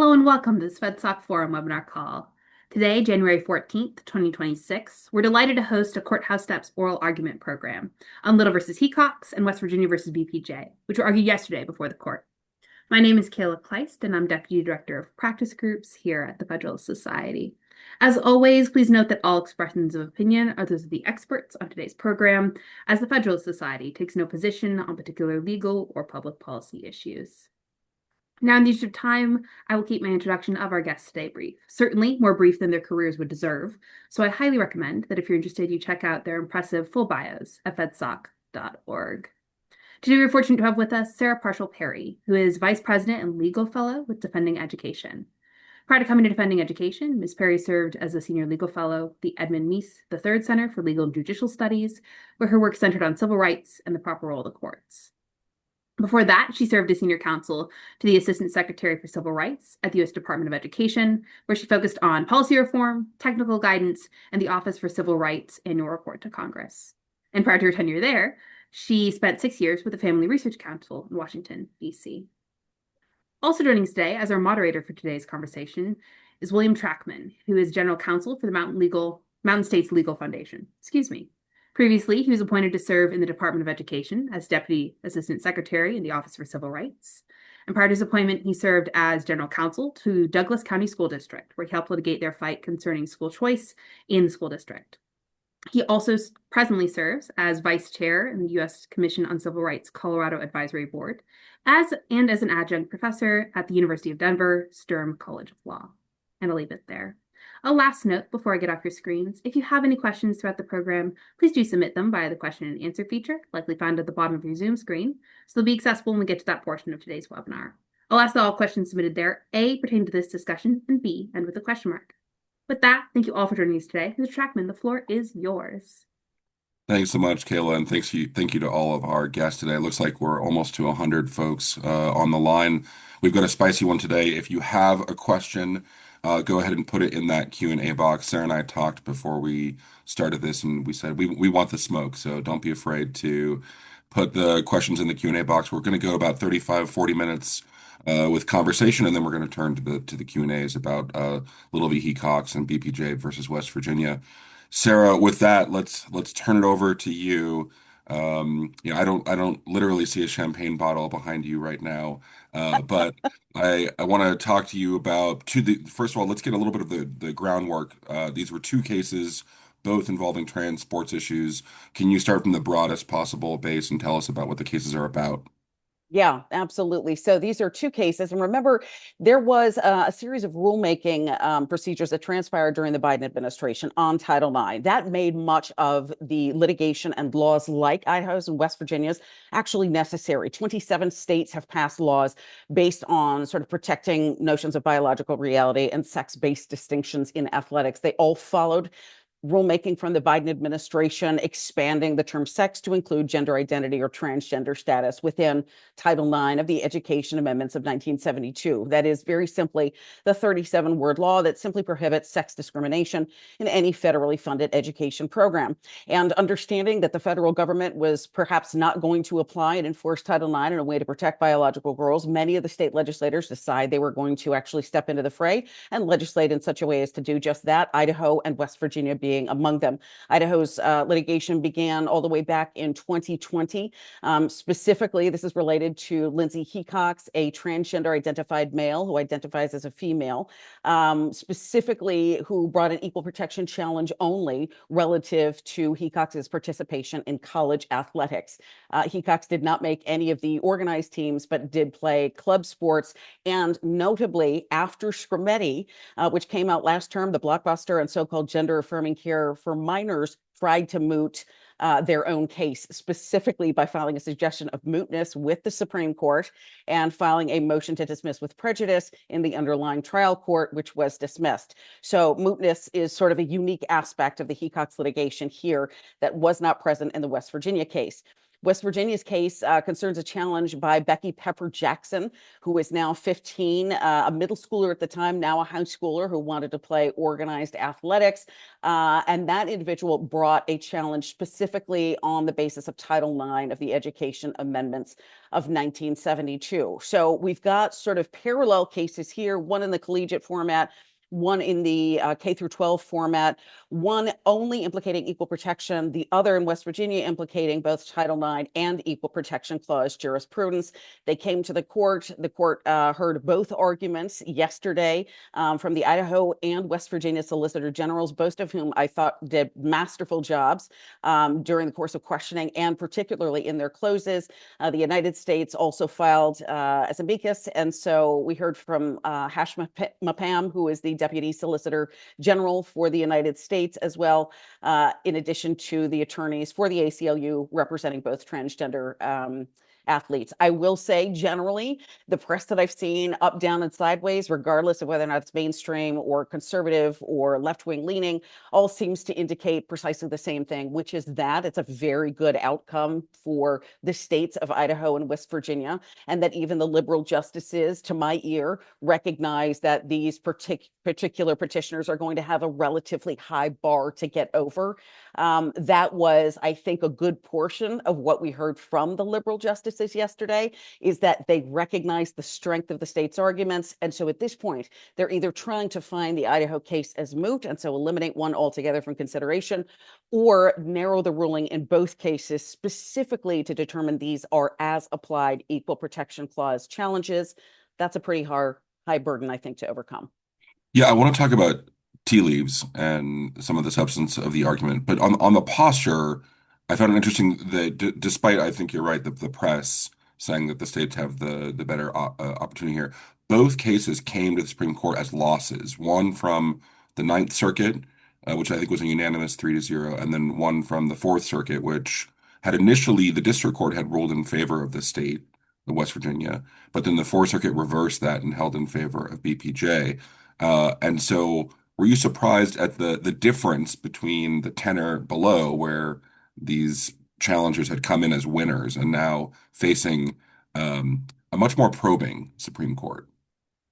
Hello and welcome to this FedSoc Forum webinar call. Today, January 14th, 2026, we're delighted to host a Courthouse Steps oral argument program on Little versus Hecox and West Virginia versus B.P.J, which were argued yesterday before the court. My name is Kayla Kleist, and I'm Deputy Director of Practice Groups here at the Federalist Society. As always, please note that all expressions of opinion are those of the experts on today's program, as the Federalist Society takes no position on particular legal or public policy issues. Now, in the interest of time, I will keep my introduction of our guests today brief, certainly more brief than their careers would deserve, so I highly recommend that if you're interested, you check out their impressive full bios at fedsoc.org. Today, we're fortunate to have with us Sarah Parshall-Perry, who is Vice President and Legal Fellow with Defending Education. Prior to coming to Defending Education, Ms. Perry served as a Senior Legal Fellow at the Edmund Meese III Center for Legal and Judicial Studies, where her work centered on civil rights and the proper role of the courts. Before that, she served as senior counsel to the Assistant Secretary for Civil Rights at the U.S. Department of Education, where she focused on policy reform, technical guidance, and the Office for Civil Rights annual report to Congress. And prior to her tenure there, she spent 6 years with the Family Research Council in Washington, D.C. Also joining us today as our moderator for today's conversation is William Trackman, who is General Counsel for the Mountain States Legal Foundation. Previously, he was appointed to serve in the Department of Education as Deputy Assistant Secretary in the Office for Civil Rights. And prior to his appointment, he served as General Counsel to Douglas County School District, where he helped litigate their fight concerning school choice in the school district. He also presently serves as Vice Chair in the U.S. Commission on Civil Rights Colorado Advisory Board, as an adjunct professor at the University of Denver Sturm College of Law. And I'll leave it there. A last note before I get off your screens, if you have any questions throughout the program, please do submit them via the question and answer feature, likely found at the bottom of your Zoom screen, so they'll be accessible when we get to that portion of today's webinar. I'll ask that all questions submitted there, A, pertain to this discussion, and B, end with a question mark. With that, thank you all for joining us today. Mr. Trackman, the floor is yours. Thanks so much, Kayla, and thank you to all of our guests today. It looks like we're almost to 100 folks on the line. We've got a spicy one today. If you have a question, go ahead and put it in that Q&A box. Sarah and I talked before we started this, and we said we want the smoke, so don't be afraid to put the questions in the Q&A box. We're going to go about 35, 40 minutes with conversation, and then we're going to turn to the Q&As about Little v. Hecox and B.P.J. versus West Virginia. Sarah, with that, let's turn it over to you. I don't literally see a champagne bottle behind you right now, but I want to talk to you about first of all, let's get a little bit of the groundwork. These were two cases, both involving trans sports issues. Can you start from the broadest possible base and tell us about what the cases are about? Yeah, absolutely. So these are two cases. And remember, there was a series of rulemaking procedures that transpired during the Biden administration on Title IX. That made much of the litigation and laws like Idaho's and West Virginia's actually necessary. 27 states have passed laws based on sort of protecting notions of biological reality and sex-based distinctions in athletics. They all followed rulemaking from the Biden administration, expanding the term sex to include gender identity or transgender status within Title IX of the Education Amendments of 1972. That is very simply the 37-word law that simply prohibits sex discrimination in any federally funded education program. And understanding that the federal government was perhaps not going to apply and enforce Title IX in a way to protect biological girls, many of the state legislators decided they were going to actually step into the fray and legislate in such a way as to do just that, Idaho and West Virginia being among them. Idaho's litigation began all the way back in 2020. Specifically, this is related to Lindsay Hecox, a transgender identified male who identifies as a female, specifically who brought an equal protection challenge only relative to Hecox's participation in college athletics. Hecox did not make any of the organized teams, but did play club sports. And notably, after Discriminate, which came out last term, the blockbuster and so-called gender affirming care for minors tried to moot their own case, specifically by filing a suggestion of mootness with the Supreme Court and filing a motion to dismiss with prejudice in the underlying trial court, which was dismissed. So mootness is sort of a unique aspect of the Hecox litigation here that was not present in the West Virginia case. West Virginia's case concerns a challenge by Becky Pepper Jackson, who is now 15, a middle schooler at the time, now a high schooler who wanted to play organized athletics. And that individual brought a challenge specifically on the basis of Title IX of the Education Amendments of 1972. So we've got sort of parallel cases here, one in the collegiate format, one in the K through 12 format, one only implicating equal protection, the other in West Virginia implicating both Title IX and Equal Protection Clause jurisprudence. They came to the court. The court heard both arguments yesterday from the Idaho and West Virginia Solicitor Generals, both of whom I thought did masterful jobs during the course of questioning, and particularly in their closes. The United States also filed as amicus, and so we heard from Hash Mapam, who is the Deputy Solicitor General for the United States as well, in addition to the attorneys for the ACLU representing both transgender athletes. I will say generally, the press that I've seen up, down, and sideways, regardless of whether or not it's mainstream or conservative or left-wing leaning, all seems to indicate precisely the same thing, which is that it's a very good outcome for the states of Idaho and West Virginia, and that even the liberal justices, to my ear, recognize that these particular petitioners are going to have a relatively high bar to get over. That was, I think, a good portion of what we heard from the liberal justices yesterday, is that they recognize the strength of the state's arguments. And so at this point, they're either trying to find the Idaho case as moot, and so eliminate one altogether from consideration, or narrow the ruling in both cases specifically to determine these are as applied Equal Protection Clause challenges. That's a pretty high burden, I think, to overcome. Yeah, I want to talk about tea leaves and some of the substance of the argument, but on the posture, I found it interesting that despite, I think you're right, the press saying that the states have the better opportunity here, both cases came to the Supreme Court as losses. One from the Ninth Circuit, which I think was a unanimous 3-0, and then one from the Fourth Circuit, which had initially the district court had ruled in favor of the state, the West Virginia, but then the Fourth Circuit reversed that and held in favor of B.P.J. And so were you surprised at the difference between the tenor below, where these challengers had come in as winners and now facing a much more probing Supreme Court?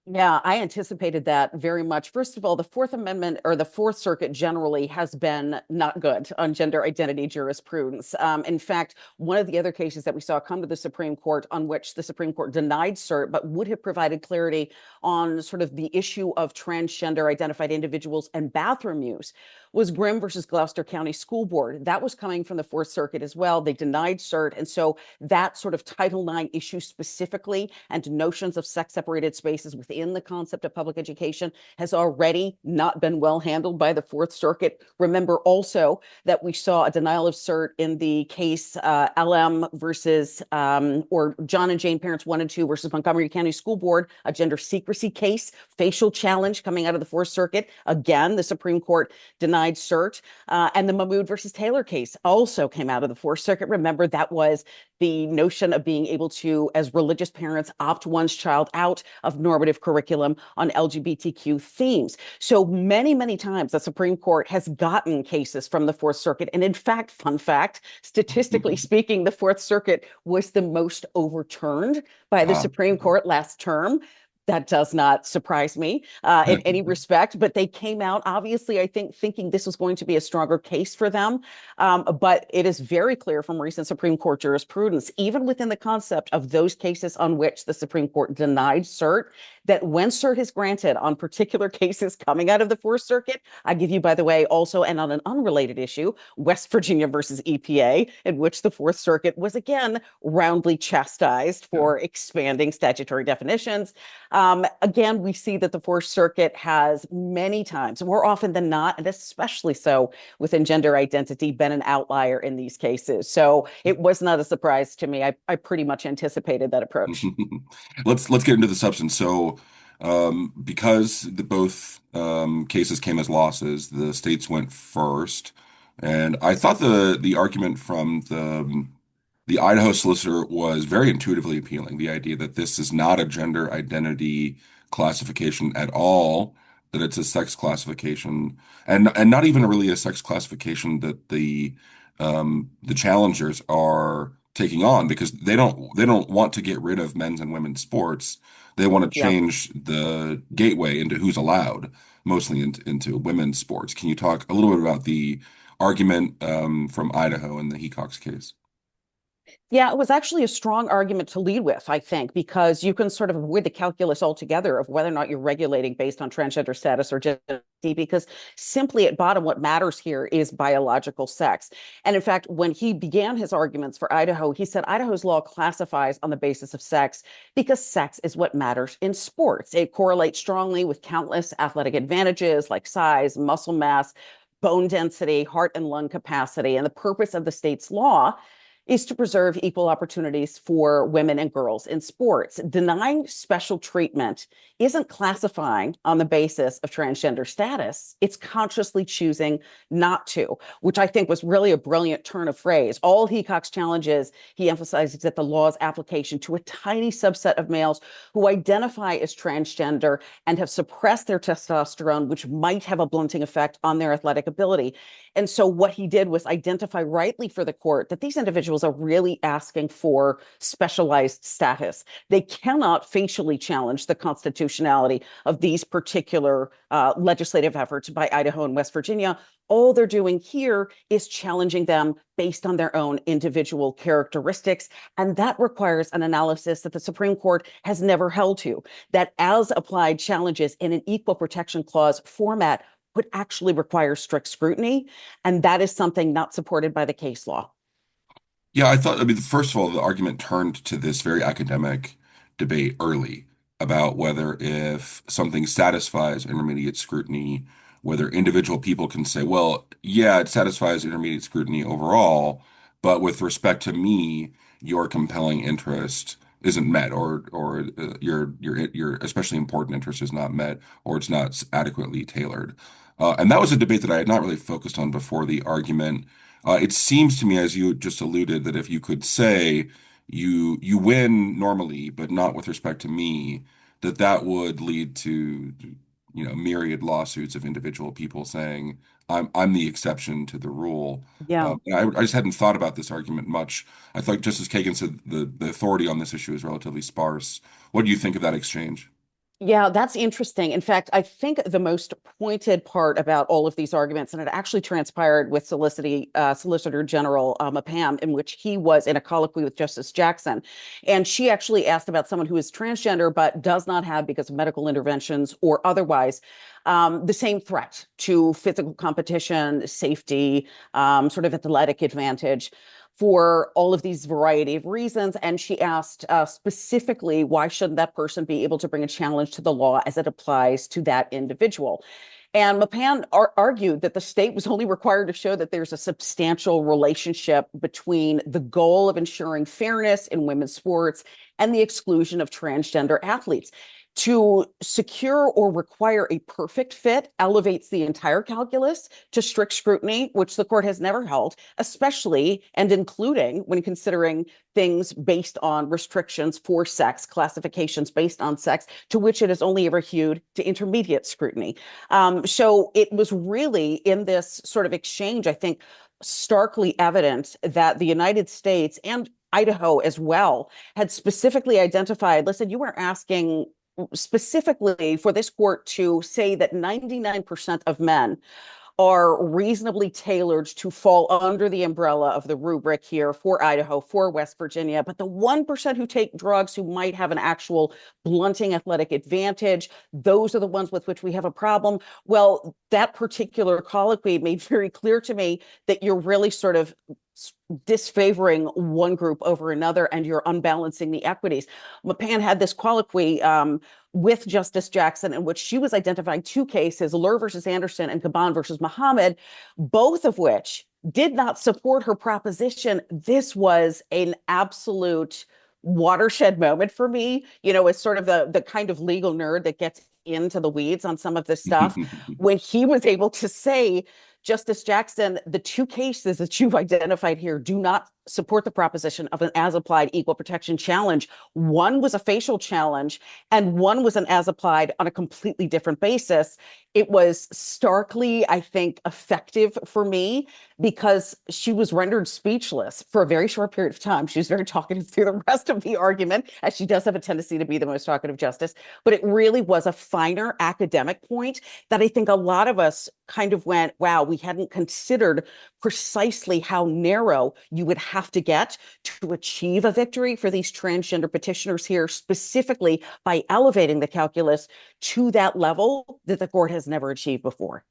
Yeah, I anticipated that very much. First of all, the Fourth Amendment, or the Fourth Circuit generally, has been not good on gender identity jurisprudence. In fact, one of the other cases that we saw come to the Supreme Court, on which the Supreme Court denied cert, but would have provided clarity on sort of the issue of transgender identified individuals and bathroom use, was Grimm versus Gloucester County School Board. That was coming from the Fourth Circuit as well. They denied cert. And so that sort of Title IX issue specifically, and notions of sex separated spaces within the concept of public education, has already not been well handled by the Fourth Circuit. Remember also that we saw a denial of cert in the case LM versus, or John and Jane Parents 1 and 2 versus Montgomery County School Board, a gender secrecy case, facial challenge coming out of the Fourth Circuit. Again, the Supreme Court denied cert. And the Mahmood versus Taylor case also came out of the Fourth Circuit. Remember, that was the notion of being able to, as religious parents, opt one's child out of normative curriculum on LGBTQ themes. So many, many times the Supreme Court has gotten cases from the Fourth Circuit. And in fact, fun fact, statistically speaking, the Fourth Circuit was the most overturned by the Supreme Court last term. That does not surprise me in any respect, but they came out, obviously, I think, thinking this was going to be a stronger case for them. But it is very clear from recent Supreme Court jurisprudence, even within the concept of those cases on which the Supreme Court denied cert, that when cert is granted on particular cases coming out of the Fourth Circuit, I give you, by the way, also, and on an unrelated issue, West Virginia versus EPA, in which the Fourth Circuit was again roundly chastised for expanding statutory definitions. Again, we see that the Fourth Circuit has many times, more often than not, and especially so within gender identity, been an outlier in these cases. So it was not a surprise to me. I pretty much anticipated that approach. Let's get into the substance. So, because both cases came as losses, the states went first, and I thought the argument from the Idaho solicitor was very intuitively appealing. The idea that this is not a gender identity classification at all, that it's a sex classification, and not even really a sex classification that the challengers are taking on because they don't want to get rid of men's and women's sports. They want to Yeah. change the gateway into who's allowed, mostly into women's sports. Can you talk a little bit about the argument from Idaho in the Hecox case? Yeah, it was actually a strong argument to lead with, I think, because you can sort of avoid the calculus altogether of whether or not you're regulating based on transgender status or gender, because simply at bottom, what matters here is biological sex. And in fact, when he began his arguments for Idaho, he said Idaho's law classifies on the basis of sex because sex is what matters in sports. It correlates strongly with countless athletic advantages like size, muscle mass, bone density, heart and lung capacity. And the purpose of the state's law is to preserve equal opportunities for women and girls in sports. Denying special treatment isn't classifying on the basis of transgender status. It's consciously choosing not to, which I think was really a brilliant turn of phrase. All Hecox challenges, he emphasizes that the law's application to a tiny subset of males who identify as transgender and have suppressed their testosterone, which might have a blunting effect on their athletic ability. And so what he did was identify rightly for the court that these individuals are really asking for specialized status. They cannot facially challenge the constitutionality of these particular legislative efforts by Idaho and West Virginia. All they're doing here is challenging them based on their own individual characteristics. And that requires an analysis that the Supreme Court has never held to, that as applied challenges in an equal protection clause format would actually require strict scrutiny. And that is something not supported by the case law. Yeah, I mean, first of all, the argument turned to this very academic debate early about whether if something satisfies intermediate scrutiny, whether individual people can say, well, yeah, it satisfies intermediate scrutiny overall, but with respect to me, your compelling interest isn't met, or your especially important interest is not met, or it's not adequately tailored. And that was a debate that I had not really focused on before the argument. It seems to me, as you just alluded, that if you could say you win normally, but not with respect to me, that would lead to, myriad lawsuits of individual people saying I'm the exception to the rule. Yeah. And I just hadn't thought about this argument much. I thought Justice Kagan said the authority on this issue is relatively sparse. What do you think of that exchange? Yeah, that's interesting. In fact, I think the most pointed part about all of these arguments, and it actually transpired with Solicitor General Mapam, in which he was in a colloquy with Justice Jackson. And she actually asked about someone who is transgender but does not have, because of medical interventions or otherwise, the same threat to physical competition, safety, sort of athletic advantage for all of these variety of reasons. And she asked specifically, why shouldn't that person be able to bring a challenge to the law as it applies to that individual? And Mapan argued that the state was only required to show that there's a substantial relationship between the goal of ensuring fairness in women's sports and the exclusion of transgender athletes. To secure or require a perfect fit elevates the entire calculus to strict scrutiny, which the court has never held, especially and including when considering things based on restrictions for sex, classifications based on sex, to which it has only ever hewed to intermediate scrutiny. So it was really in this sort of exchange, I think, starkly evident that the United States and Idaho as well had specifically identified, listen, you were asking specifically for this court to say that 99% of men are reasonably tailored to fall under the umbrella of the rubric here for Idaho, for West Virginia. But the 1% who take drugs who might have an actual blunting athletic advantage, those are the ones with which we have a problem. Well, that particular colloquy made very clear to me that you're really sort of disfavoring one group over another and you're unbalancing the equities. Mapan had this colloquy with Justice Jackson in which she was identifying two cases, Lur versus Anderson and Caban versus Muhammad, both of which did not support her proposition. This was an absolute watershed moment for me, as sort of the kind of legal nerd that gets into the weeds on some of this stuff, when he was able to say Justice Jackson, the two cases that you've identified here do not support the proposition of an as-applied equal protection challenge. One was a facial challenge, and one was an as-applied on a completely different basis. It was starkly, I think, effective for me because she was rendered speechless for a very short period of time. She was very talkative through the rest of the argument, as she does have a tendency to be the most talkative justice. But it really was a finer academic point that I think a lot of us kind of went, wow, we hadn't considered precisely how narrow you would have to get to achieve a victory for these transgender petitioners here, specifically by elevating the calculus to that level that the court has never achieved before.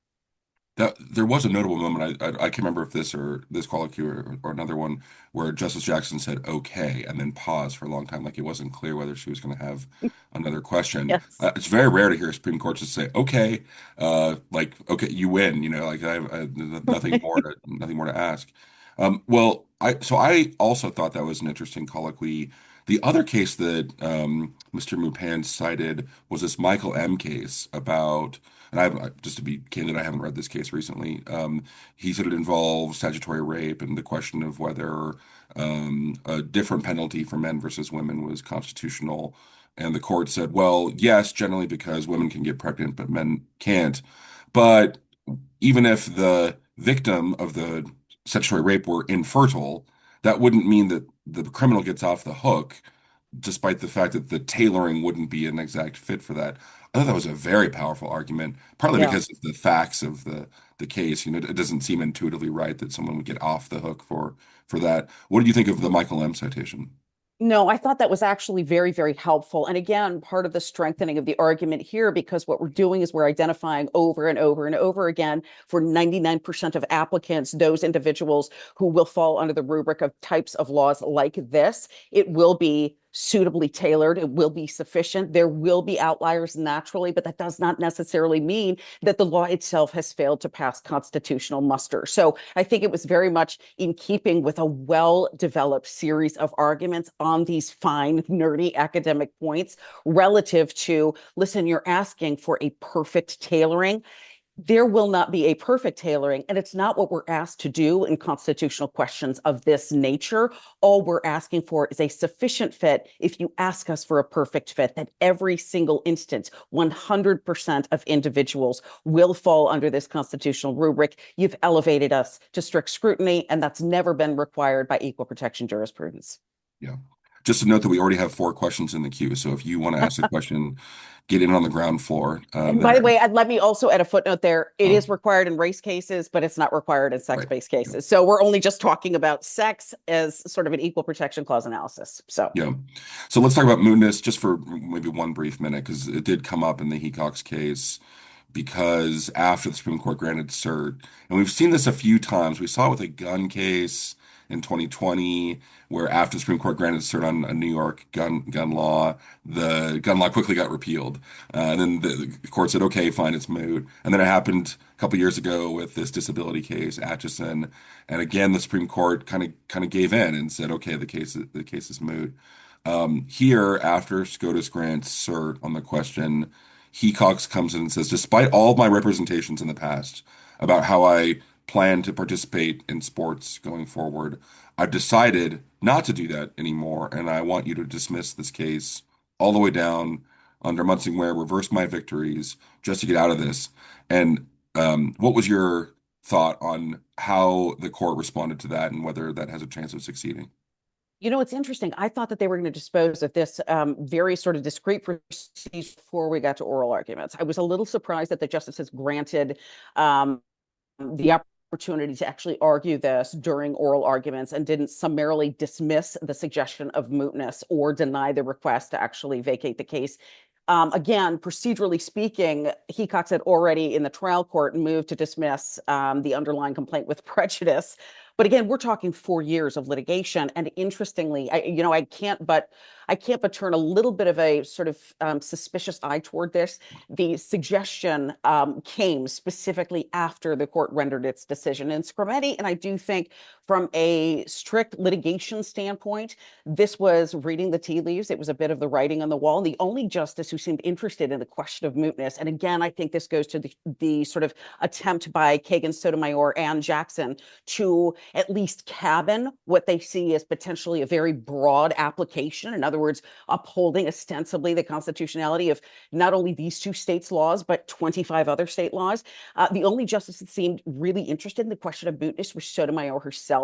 That there was a notable moment. I can't remember if this or this colloquy or another one where Justice Jackson said "okay" and then paused for a long time, like it wasn't clear whether she was going to have another question. Yes. It's very rare to hear a Supreme Court just say "okay," like "okay, you win." You know, like I nothing more to ask. Well, I also thought that was an interesting colloquy. The other case that Mr. Mupan cited was this Michael M. case about, and just to be candid, I haven't read this case recently. He said it involves statutory rape and the question of whether a different penalty for men versus women was constitutional. And the court said, well, yes, generally because women can get pregnant, but men can't. But even if the victim of the statutory rape were infertile, that wouldn't mean that the criminal gets off the hook, despite the fact that the tailoring wouldn't be an exact fit for that. I thought that was a very powerful argument, partly Yeah. because of the facts of the case. You know, it doesn't seem intuitively right that someone would get off the hook for that. What did you think of the Michael M. citation? No, I thought that was actually very, very helpful. And again, part of the strengthening of the argument here, because what we're doing is we're identifying over and over and over again for 99% of applicants, those individuals who will fall under the rubric of types of laws like this. It will be suitably tailored. It will be sufficient. There will be outliers naturally, but that does not necessarily mean that the law itself has failed to pass constitutional muster. So I think it was very much in keeping with a well-developed series of arguments on these fine, nerdy academic points relative to, listen, you're asking for a perfect tailoring. There will not be a perfect tailoring, and it's not what we're asked to do in constitutional questions of this nature. All we're asking for is a sufficient fit. If you ask us for a perfect fit, that every single instance, 100% of individuals will fall under this constitutional rubric. You've elevated us to strict scrutiny, and that's never been required by equal protection jurisprudence. Yeah. Just to note that we already have 4 questions in the queue. So if you want to ask a question, get in on the ground floor And by there. the way, let me also add a footnote there. It Oh, is required in race cases, but it's not required in right. sex-based cases. So we're only just talking about sex as sort of an equal protection clause analysis. So Yeah. So let's talk about mootness just for maybe one brief minute, because it did come up in the Hecox case because after the Supreme Court granted cert, and we've seen this a few times. We saw it with a gun case in 2020, where after the Supreme Court granted cert on a New York gun law, the gun law quickly got repealed. And then the court said, okay, fine, it's moot. And then it happened a couple years ago with this disability case, Atchison. And again, the Supreme Court kind of gave in and said, okay, the case is moot. Here, after SCOTUS grants cert on the question, Hecox comes in and says, despite all of my representations in the past about how I plan to participate in sports going forward, I've decided not to do that anymore, and I want you to dismiss this case all the way down under Munsingware, reverse my victories just to get out of this. And what was your thought on how the court responded to that and whether that has a chance of succeeding? you know, it's interesting. I thought that they were going to dispose of this very sort of discrete procedure before we got to oral arguments. I was a little surprised that the justices granted the opportunity to actually argue this during oral arguments and didn't summarily dismiss the suggestion of mootness or deny the request to actually vacate the case. Again, procedurally speaking, Hecox had already in the trial court moved to dismiss the underlying complaint with prejudice. But again, we're talking 4 years of litigation. And interestingly, I can't but I can't but turn a little bit of a sort of suspicious eye toward this. The suggestion came specifically after the court rendered its decision in discriminate, and I do think from a strict litigation standpoint, this was reading the tea leaves. It was a bit of the writing on the wall. And the only justice who seemed interested in the question of mootness, and again, I think this goes to the sort of attempt by Kagan, Sotomayor, and Jackson to at least cabin what they see as potentially a very broad application. In other words, upholding ostensibly the constitutionality of not only these two states' laws, but 25 other state laws. The only justice that seemed really interested in the question of mootness was Sotomayor herself.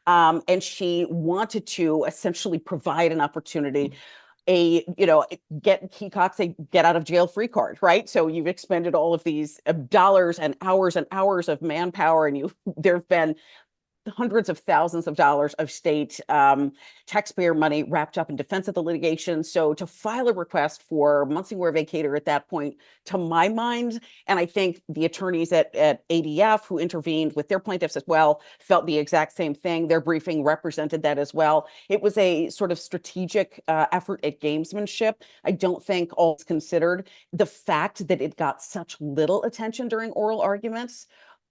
And she wanted to essentially provide an opportunity, get Hecox a get out of jail free card, right? So you've expended all of these dollars and hours of manpower, and there have been hundreds of thousands of dollars of state taxpayer money wrapped up in defense of the litigation. So to file a request for Monsignor vacator at that point, to my mind, and I think the attorneys at ADF who intervened with their plaintiffs as well felt the exact same thing. Their briefing represented that as well. It was a sort of strategic effort at gamesmanship. I don't think, all considered, the fact that it got such little attention during oral arguments,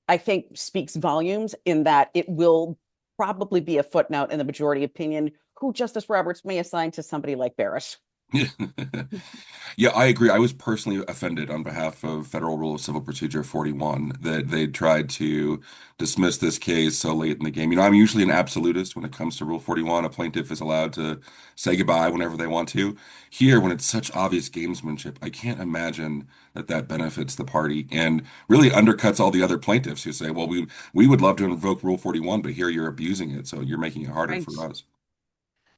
I think, speaks volumes, in that it will probably be a footnote in the majority opinion, who Justice Roberts may assign to somebody like Barrett. Yeah, I agree. I was personally offended on behalf of Federal Rule of Civil Procedure 41 that they tried to dismiss this case so late in the game. I'm usually an absolutist when it comes to Rule 41. A plaintiff is allowed to say goodbye whenever they want to. Here, when it's such obvious gamesmanship, I can't imagine that benefits the party and really undercuts all the other plaintiffs who say, well, we would love to invoke Rule 41, but here you're abusing it, so you're making it harder Right. for us.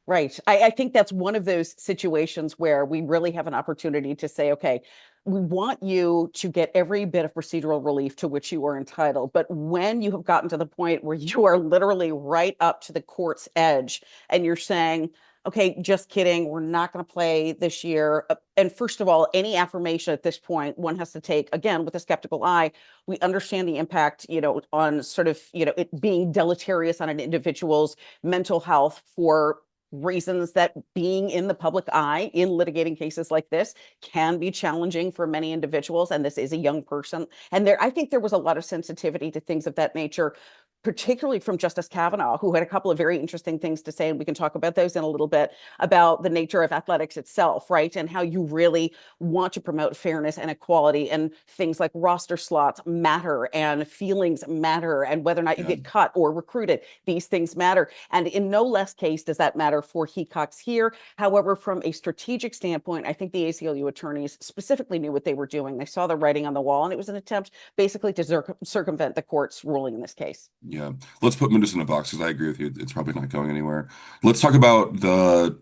Right. I think that's one of those situations where we really have an opportunity to say, okay, we want you to get every bit of procedural relief to which you are entitled. But when you have gotten to the point where you are literally right up to the court's edge and you're saying, okay, just kidding, we're not going to play this year. And first of all, any affirmation at this point, one has to take, again, with a skeptical eye. We understand the impact, on sort of, it being deleterious on an individual's mental health for reasons that being in the public eye in litigating cases like this can be challenging for many individuals. And this is a young person. And I think there was a lot of sensitivity to things of that nature, particularly from Justice Kavanaugh, who had a couple of very interesting things to say, and we can talk about those in a little bit, about the nature of athletics itself, right? And how you really want to promote fairness and equality, and things like roster slots matter, and feelings matter, and whether or not you Yeah. get cut or recruited, these things matter. And in no less case does that matter for Hecox here. However, from a strategic standpoint, I think the ACLU attorneys specifically knew what they were doing. They saw the writing on the wall, and it was an attempt basically to circumvent the court's ruling in this case. Yeah, let's put Moodus in a box because I agree with you. It's probably not going anywhere. Let's talk about the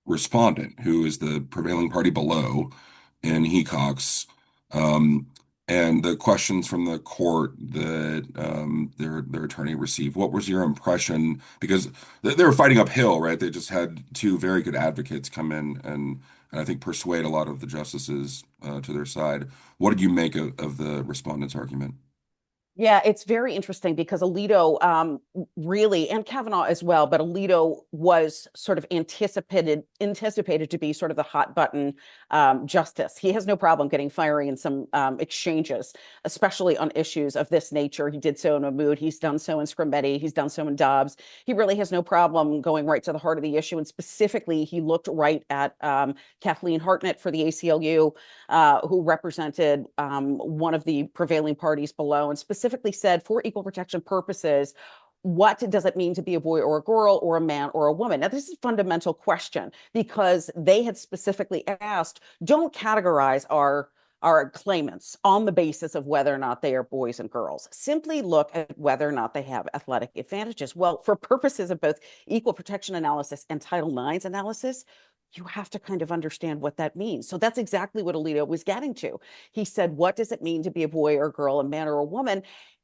respondent, who is the prevailing party below in Hecox, um, and the questions from the court that their attorney received. What was your impression? Because they were fighting uphill, right? They just had two very good advocates come in and I think persuade a lot of the justices to their side. What did you make of the respondent's argument? Yeah, it's very interesting because Alito really, and Kavanaugh as well, but Alito was sort of anticipated to be sort of the hot button justice. He has no problem getting fiery in some exchanges, especially on issues of this nature. He did so in Mahmoud. He's done so in Scrimetti. He's done so in Dobbs. He really has no problem going right to the heart of the issue. And specifically, he looked right at Kathleen Hartnett for the ACLU, who represented one of the prevailing parties below, and specifically said, for equal protection purposes, what does it mean to be a boy or a girl or a man or a woman? Now, this is a fundamental question because they had specifically asked, don't categorize our claimants on the basis of whether or not they are boys and girls. Simply look at whether or not they have athletic advantages. Well, for purposes of both equal protection analysis and Title IX's analysis, you have to kind of understand what that means. So that's exactly what Alito was getting to. He said, what does it mean to be a boy or a girl, a man or a woman?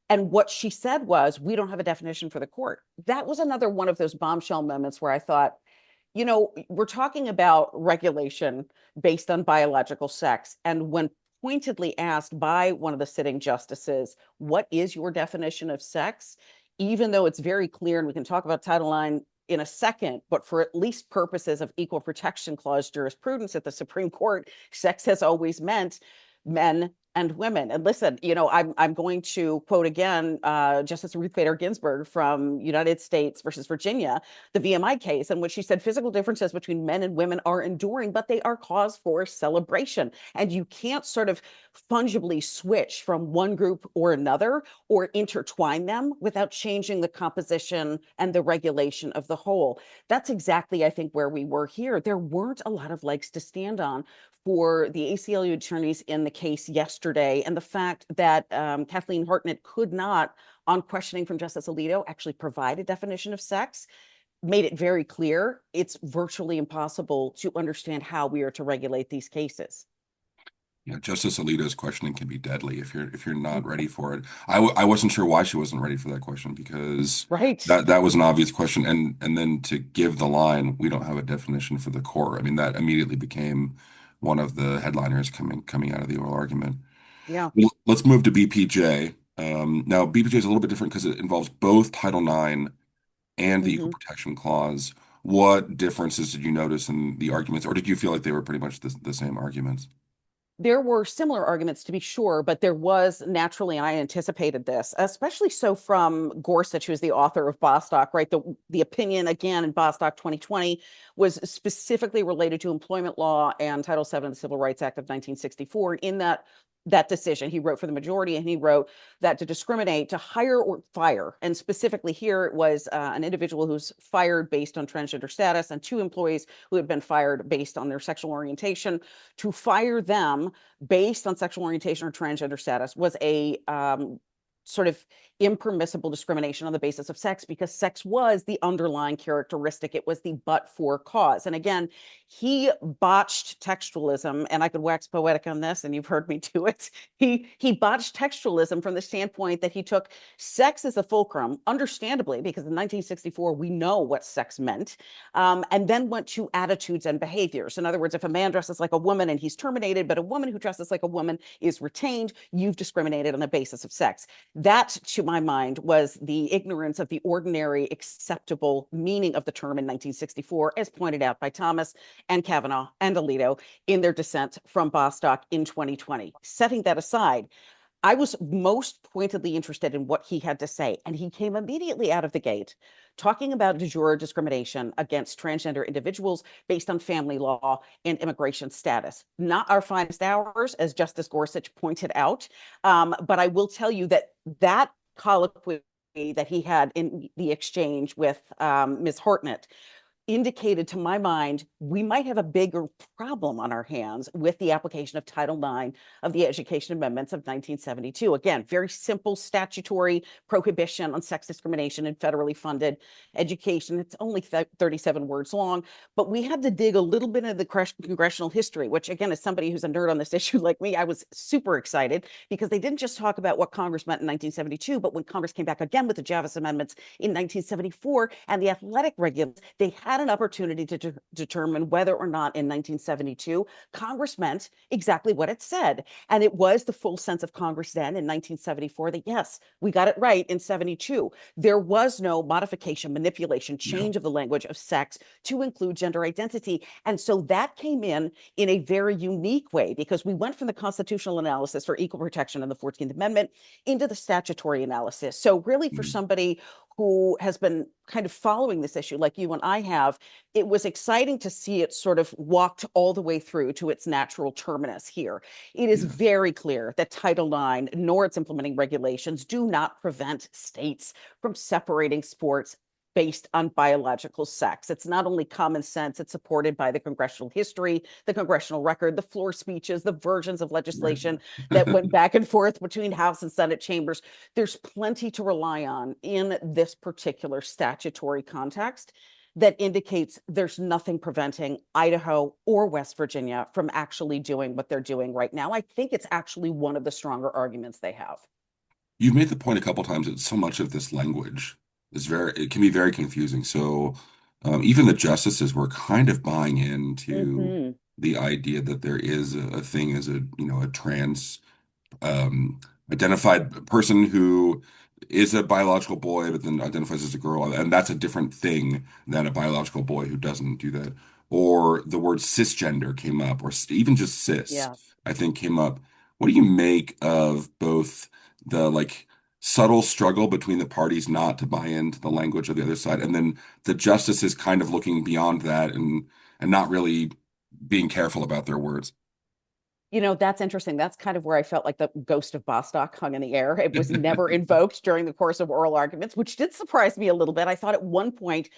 And what she said was, we don't have a definition for the court. That was another one of those bombshell moments where I thought, we're talking about regulation based on biological sex. And when pointedly asked by one of the sitting justices, what is your definition of sex? Even though it's very clear, and we can talk about Title IX in a second, but for at least purposes of equal protection clause jurisprudence at the Supreme Court, sex has always meant men and women. And listen, I'm going to quote again Justice Ruth Bader Ginsburg from United States versus Virginia, the VMI case, in which she said physical differences between men and women are enduring, but they are cause for celebration. And you can't sort of fungibly switch from one group or another or intertwine them without changing the composition and the regulation of the whole. That's exactly, I think, where we were here. There weren't a lot of legs to stand on for the ACLU attorneys in the case yesterday, and the fact that Kathleen Hartnett could not, on questioning from Justice Alito, actually provide a definition of sex, made it very clear it's virtually impossible to understand how we are to regulate these cases. Yeah, Justice Alito's questioning can be deadly if you're not ready for it. I wasn't sure why she wasn't ready for that question because Right. that was an obvious question, and then to give the line, we don't have a definition for the core. I mean, that immediately became one of the headliners coming out of the oral argument. Yeah. Well, let's move to BPJ. Now, BPJ is a little bit different because it involves both Title IX and the Equal Mhm. Protection Clause. What differences did you notice in the arguments, or did you feel like they were pretty much the same arguments? There were similar arguments, to be sure, but there was naturally, and I anticipated this, especially so from Gorsuch, who is the author of Bostock, right? The opinion, again, in Bostock 2020 was specifically related to employment law and Title VII of the Civil Rights Act of 1964. In that decision, he wrote for the majority, and he wrote that to discriminate, to hire or fire, and specifically here it was an individual who's fired based on transgender status and two employees who had been fired based on their sexual orientation, to fire them based on sexual orientation or transgender status was a sort of impermissible discrimination on the basis of sex, because sex was the underlying characteristic. It was the but for cause. And again, he botched textualism, and I could wax poetic on this, and you've heard me do it. He botched textualism from the standpoint that he took sex as a fulcrum, understandably, because in 1964 we know what sex meant, and then went to attitudes and behaviors. In other words, if a man dresses like a woman and he's terminated, but a woman who dresses like a woman is retained, you've discriminated on the basis of sex. That, to my mind, was the ignorance of the ordinary acceptable meaning of the term in 1964, as pointed out by Thomas and Kavanaugh and Alito in their dissent from Bostock in 2020. Setting that aside, I was most pointedly interested in what he had to say, and he came immediately out of the gate talking about de jure discrimination against transgender individuals based on family law and immigration status. Not our finest hours, as Justice Gorsuch pointed out, but I will tell you that that colloquy that he had in the exchange with Ms. Hartnett indicated, to my mind, we might have a bigger problem on our hands with the application of Title IX of the Education Amendments of 1972. Again, very simple statutory prohibition on sex discrimination in federally funded education. It's only 37 words long, but we had to dig a little bit into the congressional history, which, again, as somebody who's a nerd on this issue like me, I was super excited, because they didn't just talk about what Congress meant in 1972, but when Congress came back again with the Javas Amendments in 1974 and the athletic regulations, they had an opportunity to determine whether or not in 1972 Congress meant exactly what it said. And it was the full sense of Congress then in 1974 that, yes, we got it right in 72. There was no modification, manipulation, Yeah. change of the language of sex to include gender identity. And so that came in a very unique way, because we went from the constitutional analysis for equal protection in the 14th Amendment into the statutory analysis. So really, for Mhm. somebody who has been kind of following this issue like you and I have, it was exciting to see it sort of walked all the way through to its natural terminus here. It is Yes. very clear that Title IX nor its implementing regulations do not prevent states from separating sports based on biological sex. It's not only common sense, it's supported by the congressional history, the congressional record, the floor speeches, the versions of Right. legislation that went back and forth between House and Senate chambers. There's plenty to rely on in this particular statutory context that indicates there's nothing preventing Idaho or West Virginia from actually doing what they're doing right now. I think it's actually one of the stronger arguments they have. You've made the point a couple times that so much of this language it can be very confusing. So even the justices were kind of buying into Mm-hmm. the idea that there is a thing as a trans um, identified person who is a biological boy, but then identifies as a girl, and that's a different thing than a biological boy who doesn't do that. Or the word cisgender came up, or even just cis, Yeah. I think came up. What do you make of both the like subtle struggle between the parties not to buy into the language of the other side, and then the justices kind of looking beyond that and not really being careful about their words? You know, that's interesting. That's kind of where I felt like the ghost of Bostock hung in the air. It was never invoked during the course of oral arguments, which did surprise me a little bit. I thought at one point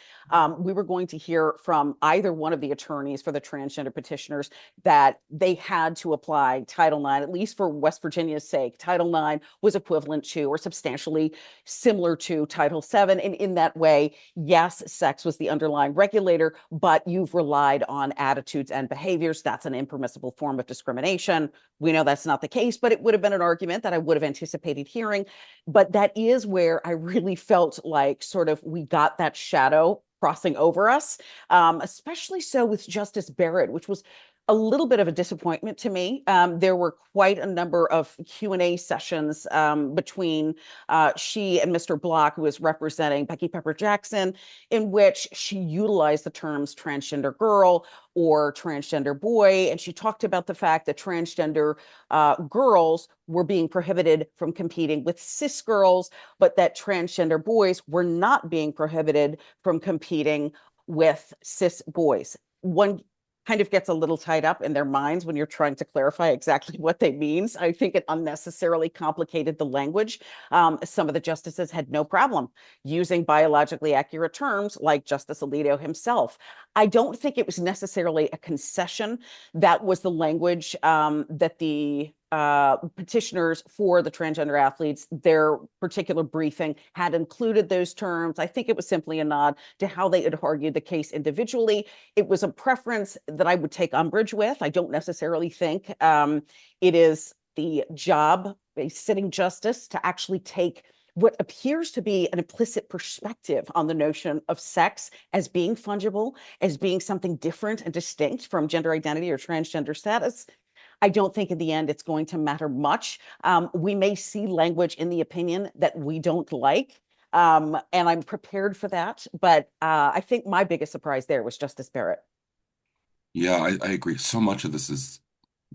we were going to hear from either one of the attorneys for the transgender petitioners that they had to apply Title IX, at least for West Virginia's sake. Title IX was equivalent to or substantially similar to Title VII. And in that way, yes, sex was the underlying regulator, but you've relied on attitudes and behaviors. That's an impermissible form of discrimination. We know that's not the case, but it would have been an argument that I would have anticipated hearing. But that is where I really felt like sort of we got that shadow crossing over us, especially so with Justice Barrett, which was a little bit of a disappointment to me. There were quite a number of Q&A sessions between she and Mr. Block, who was representing Becky Pepper Jackson, in which she utilized the terms transgender girl or transgender boy. And she talked about the fact that transgender girls were being prohibited from competing with cis girls, but that transgender boys were not being prohibited from competing with cis boys. One kind of gets a little tied up in their minds when you're trying to clarify exactly what they means. I think it unnecessarily complicated the language. Some of the justices had no problem using biologically accurate terms, like Justice Alito himself. I don't think it was necessarily a concession. That was the language that the petitioners for the transgender athletes, their particular briefing had included those terms. I think it was simply a nod to how they had argued the case individually. It was a preference that I would take umbrage with. I don't necessarily think it is the job of a sitting justice to actually take what appears to be an implicit perspective on the notion of sex as being fungible, as being something different and distinct from gender identity or transgender status. I don't think in the end it's going to matter much. We may see language in the opinion that we don't like, and I'm prepared for that. But I think my biggest surprise there was Justice Barrett. Yeah, I agree. So much of this is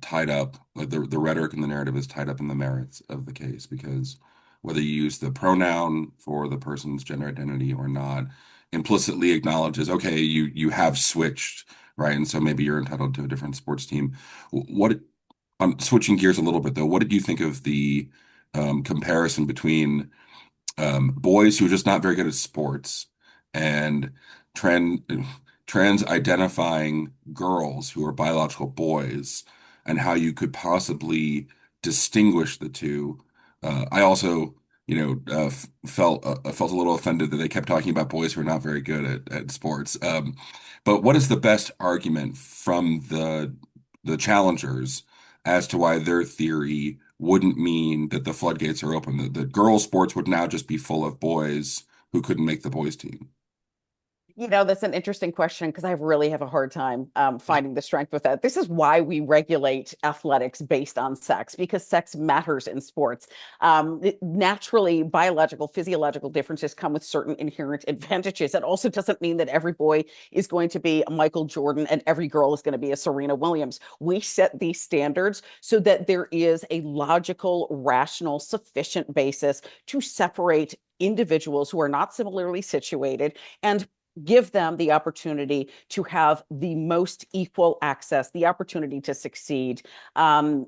tied up, like the rhetoric and the narrative is tied up in the merits of the case because whether you use the pronoun for the person's gender identity or not, implicitly acknowledges, okay, you have switched, right? And so maybe you're entitled to a different sports team. What I'm switching gears a little bit though, what did you think of the comparison between boys who are just not very good at sports and trans trans identifying girls who are biological boys and how you could possibly distinguish the two. I also, felt a little offended that they kept talking about boys who are not very good at sports. But what is the best argument from the challengers as to why their theory wouldn't mean that the floodgates are open? The girls' sports would now just be full of boys who couldn't make the boys' team. You know, that's an interesting question because I really have a hard time finding the strength with that. This is why we regulate athletics based on sex, because sex matters in sports. Naturally, biological, physiological differences come with certain inherent advantages. It also doesn't mean that every boy is going to be a Michael Jordan and every girl is going to be a Serena Williams. We set these standards so that there is a logical, rational, sufficient basis to separate individuals who are not similarly situated and give them the opportunity to have the most equal access, the opportunity to succeed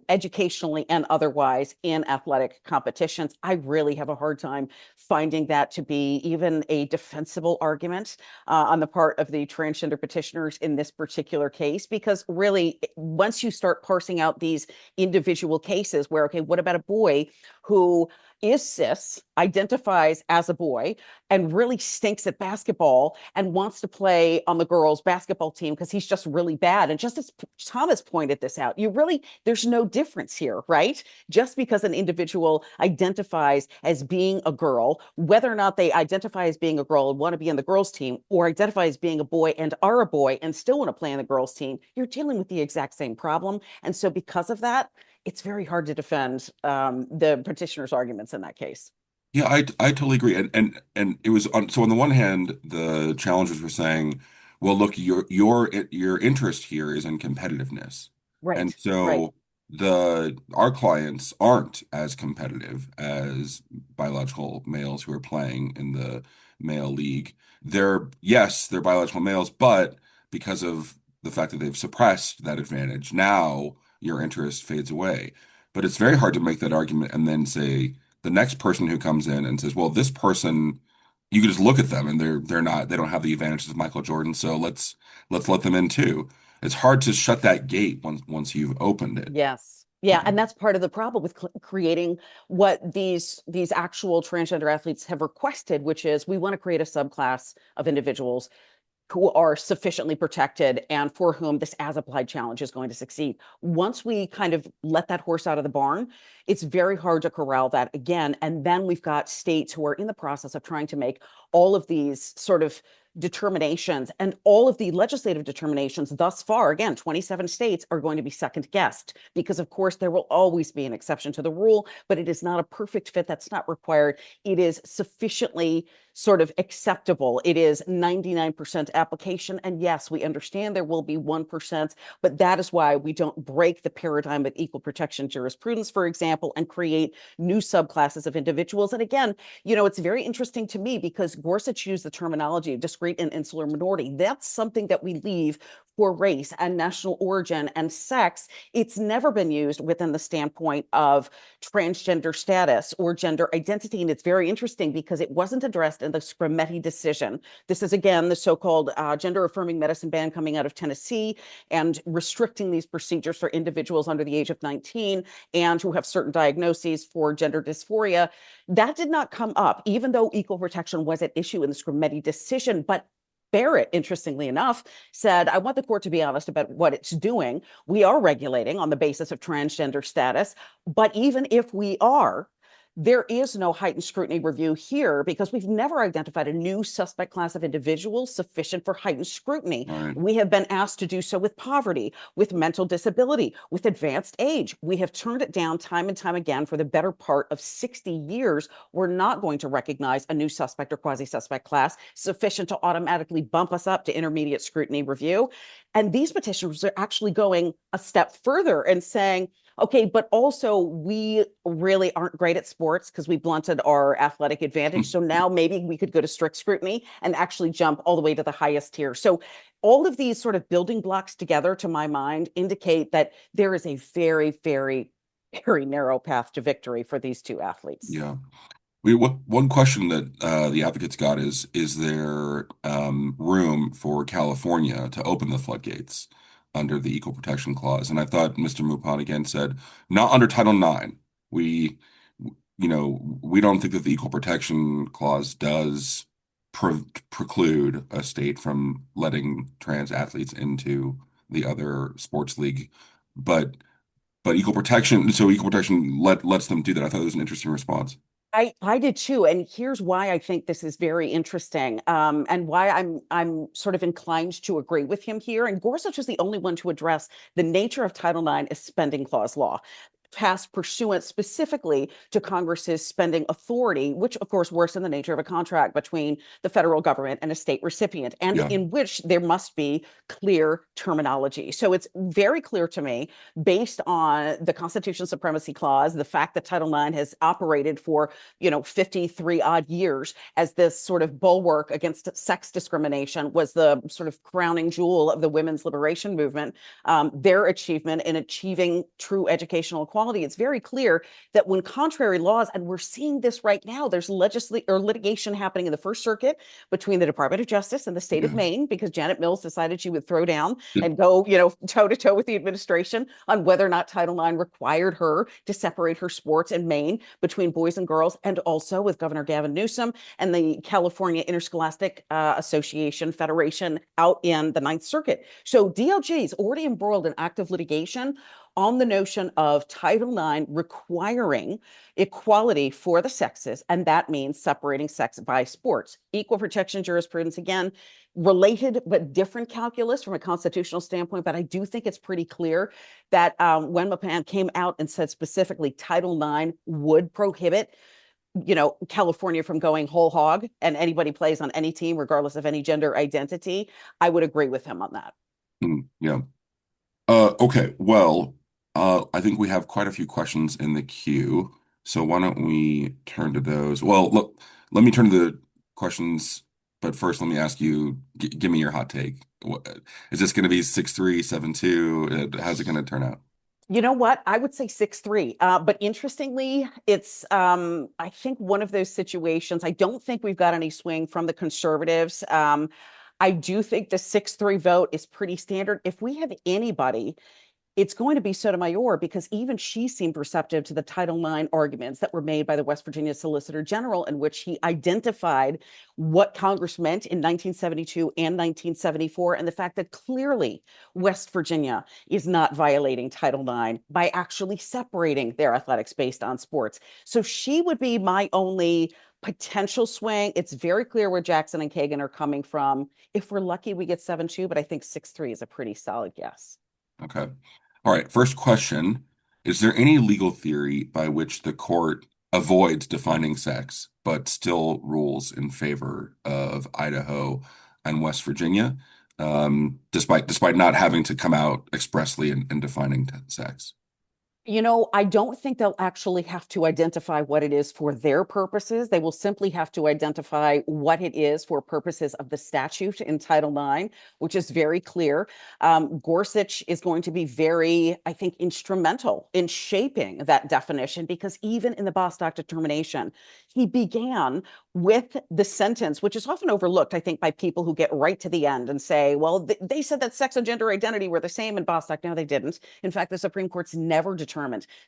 educationally and otherwise in athletic competitions. I really have a hard time finding that to be even a defensible argument on the part of the transgender petitioners in this particular case, because really, once you start parsing out these individual cases where, okay, what about a boy who is cis, identifies as a boy, and really stinks at basketball and wants to play on the girls' basketball team because he's just really bad. And just as Thomas pointed this out, there's no difference here, right? Just because an individual identifies as being a girl, whether or not they identify as being a girl and want to be on the girls' team, or identify as being a boy and are a boy and still want to play on the girls' team, you're dealing with the exact same problem. And so because of that, it's very hard to defend the petitioner's arguments in that case. Yeah, I totally agree. And it was on, so on the one hand, the challengers were saying, well, look, your interest here is in competitiveness. And Right, right. so our clients aren't as competitive as biological males who are playing in the male league. Yes, they're biological males, but because of the fact that they've suppressed that advantage, now your interest fades away. But it's very hard to make that argument and then say the next person who comes in and says, "Well, this person, you can just look at them and they don't have the advantages of Michael Jordan, so let's let them in too." It's hard to shut that gate once you've opened it. Yes. Yeah, and that's part of the problem with creating what these actual transgender athletes have requested, which is we want to create a subclass of individuals who are sufficiently protected and for whom this as applied challenge is going to succeed. Once we kind of let that horse out of the barn, it's very hard to corral that again. And then we've got states who are in the process of trying to make all of these sort of determinations, and all of the legislative determinations thus far, again, 27 states are going to be second guessed because, of course, there will always be an exception to the rule, but it is not a perfect fit. That's not required. It is sufficiently sort of acceptable. It is 99% application. And yes, we understand there will be 1%, but that is why we don't break the paradigm of equal protection jurisprudence, for example, and create new subclasses of individuals. And again, it's very interesting to me because Gorsuch used the terminology of discrete and insular minority. That's something that we leave for race and national origin and sex. It's never been used within the standpoint of transgender status or gender identity. And it's very interesting because it wasn't addressed in the Discriminate decision. This is, again, the so-called gender affirming medicine ban coming out of Tennessee and restricting these procedures for individuals under the age of 19 and who have certain diagnoses for gender dysphoria. That did not come up, even though equal protection was at issue in the Discriminate decision. But Barrett, interestingly enough, said, I want the court to be honest about what it's doing. We are regulating on the basis of transgender status, but even if we are, there is no heightened scrutiny review here because we've never identified a new suspect class of individuals sufficient for heightened scrutiny. All right. We have been asked to do so with poverty, with mental disability, with advanced age. We have turned it down time and time again for the better part of 60 years. We're not going to recognize a new suspect or quasi-suspect class sufficient to automatically bump us up to intermediate scrutiny review. And these petitioners are actually going a step further and saying, okay, but also we really aren't great at sports because we blunted our athletic advantage. So now maybe we could go to strict scrutiny and actually jump all the way to the highest tier. So all of these sort of building blocks together, to my mind, indicate that there is a very, very, very narrow path to victory for these two athletes. Yeah. One question that the advocates got is there room for California to open the floodgates under the Equal Protection Clause? And I thought Mr. Mupon again said, not under Title IX. We, we don't think that the Equal Protection Clause does preclude a state from letting trans athletes into the other sports league, but equal protection lets them do that. I thought it was an interesting response. I did too, and here's why I think this is very interesting, and why I'm sort of inclined to agree with him here. And Gorsuch is the only one to address the nature of Title IX as spending clause law, passed pursuant specifically to Congress's spending authority, which of course works in the nature of a contract between the federal government and a state recipient, and Yeah. in which there must be clear terminology. So it's very clear to me, based on the Constitution Supremacy Clause, the fact that Title IX has operated for 53 odd years as this sort of bulwark against sex discrimination, was the sort of crowning jewel of the women's liberation movement. Their achievement in achieving true educational equality, it's very clear that when contrary laws, and we're seeing this right now, there's litigation happening in the First Circuit between the Department of Justice and the state of Yeah. Maine, because Janet Mills decided she would throw down and go, toe to toe with the administration on whether or not Title IX required her to separate her sports in Maine between boys and girls, and also with Governor Gavin Newsom and the California Interscholastic Association Federation out in the Ninth Circuit. So DOJ is already embroiled in active litigation on the notion of Title IX requiring equality for the sexes, and that means separating sex by sports. Equal protection jurisprudence, again, related but different calculus from a constitutional standpoint, but I do think it's pretty clear that when McMahon came out and said specifically Title IX would prohibit California from going whole hog and anybody plays on any team, regardless of any gender identity, I would agree with him on that. Yeah. Okay. Well, I think we have quite a few questions in the queue. So why don't we turn to those? Well, look, let me turn to the questions, but first let me ask you, give me your hot take. Is this going to be 6-3, 7-2? How's it going to turn out? You know what? I would say 6-3. But interestingly, it's I think one of those situations. I don't think we've got any swing from the conservatives. I do think the 6-3 vote is pretty standard. If we have anybody, it's going to be Sotomayor because even she seemed receptive to the Title IX arguments that were made by the West Virginia Solicitor General, in which he identified what Congress meant in 1972 and 1974, and the fact that clearly West Virginia is not violating Title IX by actually separating their athletics based on sports. So she would be my only potential swing. It's very clear where Jackson and Kagan are coming from. If we're lucky, we get 7-2, but I think 6-3 is a pretty solid guess. Okay. All right. First question. Is there any legal theory by which the court avoids defining sex, but still rules in favor of Idaho and West Virginia, despite not having to come out expressly in defining sex? I don't think they'll actually have to identify what it is for their purposes. They will simply have to identify what it is for purposes of the statute in Title IX, which is very clear. Gorsuch is going to be very, I think, instrumental in shaping that definition because even in the Bostock determination, he began with the sentence, which is often overlooked, I think, by people who get right to the end and say, well, they said that sex and gender identity were the same in Bostock. No, they didn't. In fact, the Supreme Court's never determined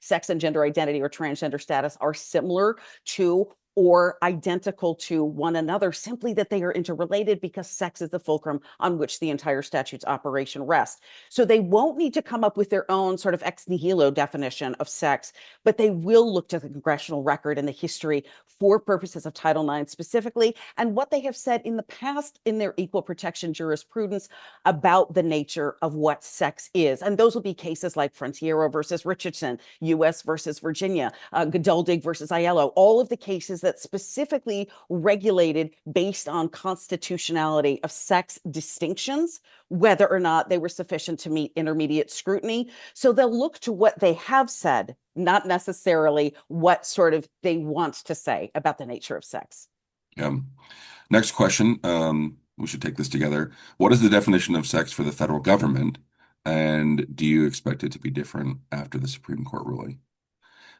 sex and gender identity or transgender status are similar to or identical to one another, simply that they are interrelated because sex is the fulcrum on which the entire statute's operation rests. So they won't need to come up with their own sort of ex nihilo definition of sex, but they will look to the congressional record and the history for purposes of Title IX specifically, and what they have said in the past in their equal protection jurisprudence about the nature of what sex is. And those will be cases like Frontiero versus Richardson, U.S. versus Virginia, Geduldig versus Aiello, all of the cases that specifically regulated based on constitutionality of sex distinctions, whether or not they were sufficient to meet intermediate scrutiny. So they'll look to what they have said, not necessarily what sort of they want to say about the nature of sex. Yeah. Next question. We should take this together. What is the definition of sex for the federal government? And do you expect it to be different after the Supreme Court ruling?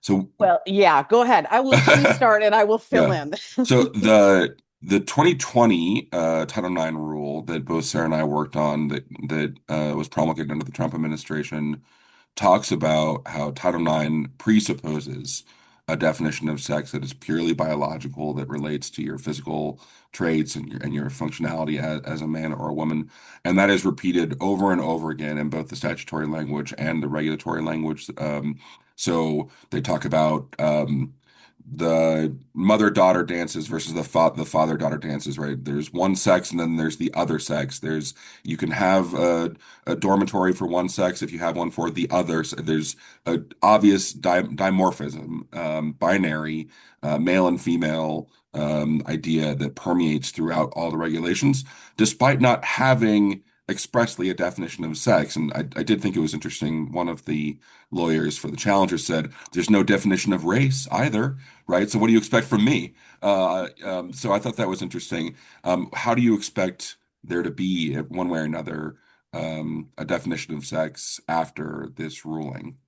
So, Well, yeah, go ahead. I will let me start and I will fill yeah. in. So the 2020 Title IX rule that both Sarah and I worked on that was promulgated under the Trump administration talks about how Title IX presupposes a definition of sex that is purely biological, that relates to your physical traits and your functionality as a man or a woman. And that is repeated over and over again in both the statutory language and the regulatory language. So they talk about the mother-daughter dances versus the father-daughter dances, right? There's one sex and then there's the other sex. You can have a dormitory for one sex if you have one for the other. There's a obvious dimorphism, binary, male and female idea that permeates throughout all the regulations, despite not having expressly a definition of sex. And I did think it was interesting. One of the lawyers for the challengers said, there's no definition of race either, right? So what do you expect from me? So I thought that was interesting. How do you expect there to be, one way or another, a definition of sex after this ruling?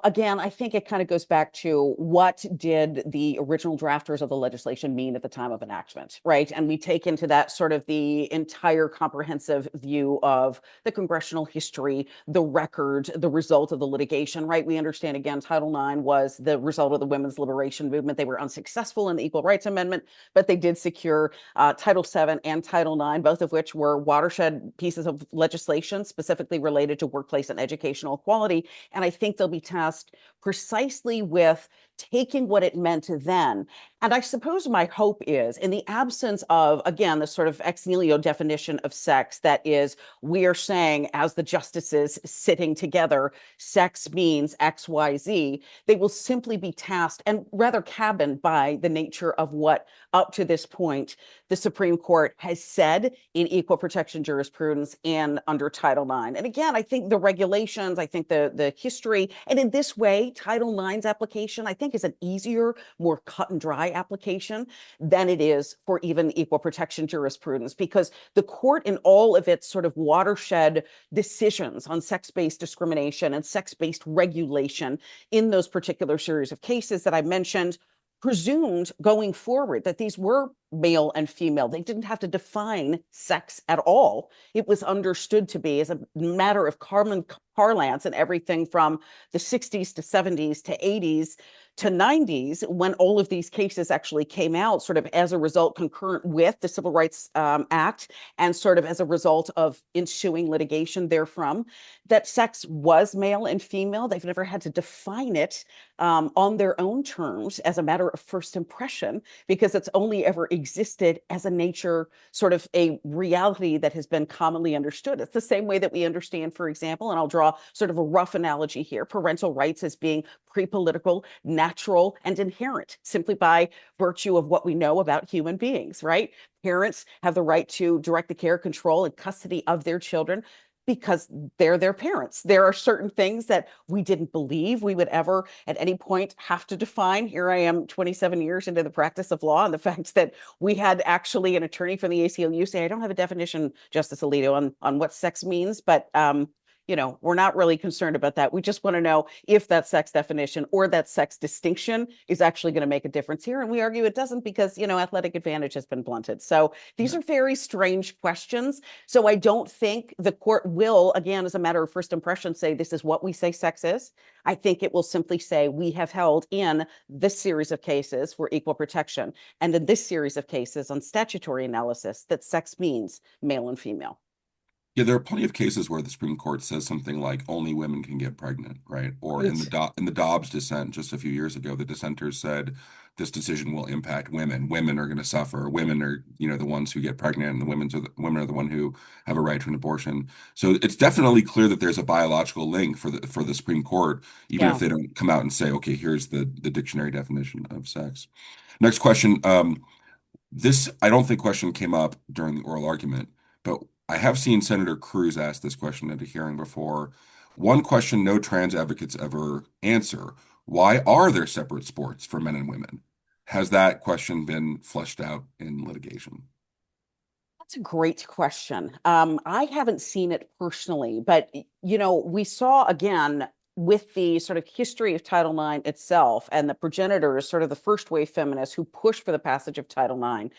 Again, I think it kind of goes back to what did the original drafters of the legislation mean at the time of enactment, right? And we take into that sort of the entire comprehensive view of the congressional history, the record, the result of the litigation, right? We understand, again, Title IX was the result of the women's liberation movement. They were unsuccessful in the Equal Rights Amendment, but they did secure Title VII and Title IX, both of which were watershed pieces of legislation specifically related to workplace and educational equality. And I think they'll be tasked precisely with taking what it meant then. And I suppose my hope is, in the absence of, again, the sort of ex nihilo definition of sex, that is, we are saying, as the justices sitting together, sex means X, Y, Z, they will simply be tasked and rather cabined by the nature of what, up to this point, the Supreme Court has said in equal protection jurisprudence and under Title IX. And again, I think the regulations, I think the history, and in this way, Title IX's application, I think, is an easier, more cut and dry application than it is for even equal protection jurisprudence, because the court, in all of its sort of watershed decisions on sex-based discrimination and sex-based regulation in those particular series of cases that I mentioned, presumed going forward that these were male and female. They didn't have to define sex at all. It was understood to be, as a matter of common parlance, and everything from the 60s to 70s to 80s to 90s, when all of these cases actually came out sort of as a result, concurrent with the Civil Rights Act, and sort of as a result of ensuing litigation therefrom, that sex was male and female. They've never had to define it on their own terms as a matter of first impression, because it's only ever existed as a nature, sort of a reality that has been commonly understood. It's the same way that we understand, for example, and I'll draw sort of a rough analogy here, parental rights as being pre-political, natural, and inherent, simply by virtue of what we know about human beings, right? Parents have the right to direct the care, control, and custody of their children because they're their parents. There are certain things that we didn't believe we would ever at any point have to define. Here I am 27 years into the practice of law, and the fact that we had actually an attorney from the ACLU say, I don't have a definition, Justice Alito, on what sex means, but we're not really concerned about that. We just want to know if that sex definition or that sex distinction is actually going to make a difference here. And we argue it doesn't because, athletic advantage has been blunted. So these are very strange questions. So I don't think the court will, again, as a matter of first impression, say this is what we say sex is. I think it will simply say we have held in this series of cases for equal protection and in this series of cases on statutory analysis that sex means male and female. Yeah, there are plenty of cases where the Supreme Court says something like only women can get pregnant, right? Or in the Dobbs dissent just a few years ago, the dissenters said this decision will impact women. Women are going to suffer. Women are, the ones who get pregnant, and the women are the one who have a right to an abortion. So it's definitely clear that there's a biological link for the Supreme Court, even if they don't come out and say, okay, here's the dictionary definition of sex. Next question. This, I don't think question came up during the oral argument, but I have seen Senator Cruz ask this question at a hearing before. One question no trans advocates ever answer: why are there separate sports for men and women? Has that question been fleshed out in litigation? That's a great question. I haven't seen it personally, but we saw, again, with the sort of history of Title IX itself and the progenitors, sort of the first wave feminists who pushed for the passage of Title IX,